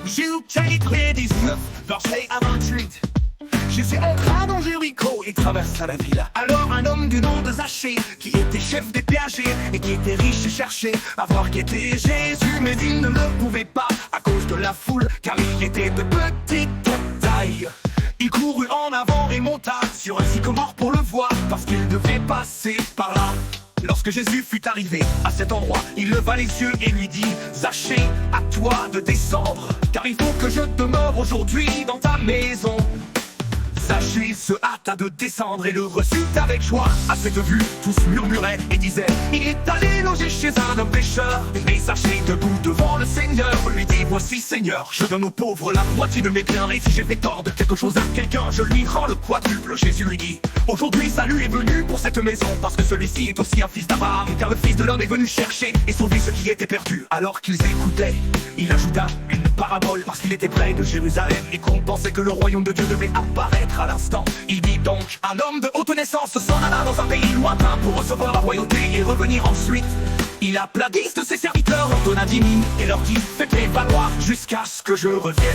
Jude chapitre 19, verset 28. Jésus entra dans Jéricho et traversa la ville. Alors un homme du nom de Zachée, qui était chef des péagers et qui était riche, cherchait à voir qui était Jésus, mais il ne le pouvait pas à cause de la foule, car il était de petite taille. Il courut en avant et monta sur un sycomore pour le voir, parce qu'il devait passer par là. Lorsque Jésus fut arrivé à cet endroit, il leva les yeux et lui dit: Zachée, à toi de descendre, car il faut que je demeure aujourd'hui dans ta maison. Zachée se hâta de descendre et le reçut avec joie. À cette vue, tous murmuraient et disaient: il est allé loger chez un homme pécheur. Mais Zachée, debout devant le Seigneur, lui dit: voici Seigneur, je donne aux pauvres la moitié de mes biens, et si j'ai fait tort de quelque chose à quelqu'un, je lui rends le quadruple. Jésus lui dit: aujourd'hui salut est venu pour cette maison, parce que celui-ci est aussi un fils d'Abraham, car le Fils de l'homme est venu chercher et sauver ce qui était perdu. Alors qu'ils écoutaient, il ajouta une parabole, parce qu'il était près de Jérusalem et qu'on pensait que le royaume de Dieu devait apparaître à l'instant. Il dit donc: un homme de haute naissance s'en alla dans un pays lointain pour recevoir la royauté et revenir ensuite. Il appela 10 de ses serviteurs, leur donna 10 000 et leur dit: faites-les valoir jusqu'à ce que je revienne.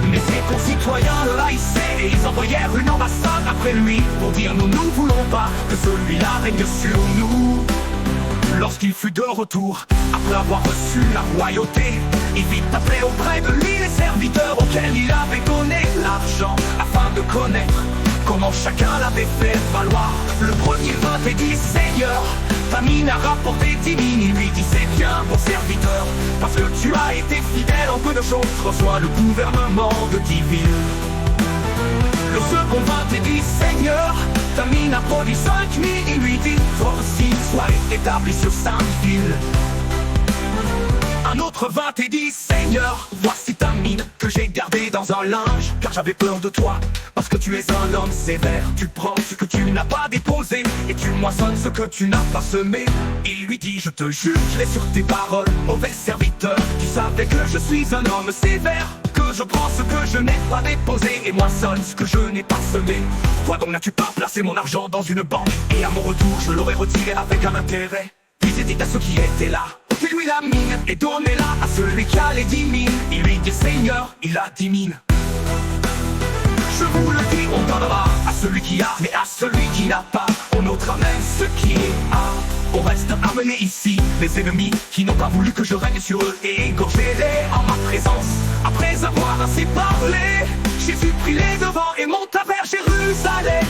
Mais ses concitoyens le haïssaient et ils envoyèrent une ambassade après lui pour dire: nous ne voulons pas que celui-là règne sur nous. Lorsqu'il fut de retour, après avoir reçu la royauté, il fit appeler auprès de lui les serviteurs auxquels il avait donné l'argent, afin de connaître comment chacun l'avait fait valoir. Le premier vint et dit: Seigneur, ta mine a rapporté 10 000. Il lui dit: c'est bien, bon serviteur, parce que tu as été fidèle en peu de choses, reçois le gouvernement de 10 villes. Le second vint et dit: Seigneur, ta mine a produit 5 000. Il lui dit: toi aussi, sois établi sur 5 villes. Un autre vint et dit: Seigneur, voici ta mine que j'ai gardée dans un linge, car j'avais peur de toi, parce que tu es un homme sévère. Tu prends ce que tu n'as pas déposé et tu moissonnes ce que tu n'as pas semé. Il lui dit: je te jugerai sur tes paroles, mauvais serviteur. Tu savais que je suis un homme sévère, que je prends ce que je n'ai pas déposé et moissonne ce que je n'ai pas semé. Toi donc n'as-tu pas placé mon argent dans une banque, et à mon retour je l'aurais retiré avec un intérêt? Puis il dit à ceux qui étaient là: ôtez-lui la mine et donnez-la à celui qui a les 10 000. Il lui dit: Seigneur, il a 10 000. Je vous le dis, on donnera à celui qui a, mais à celui qui n'a pas, on ôtera même ce qui a. On reste amené ici, les ennemis qui n'ont pas voulu que je règne sur eux, et égorgez-les en ma présence. Après avoir ainsi parlé, Jésus prit les devants et monta vers Jérusalem.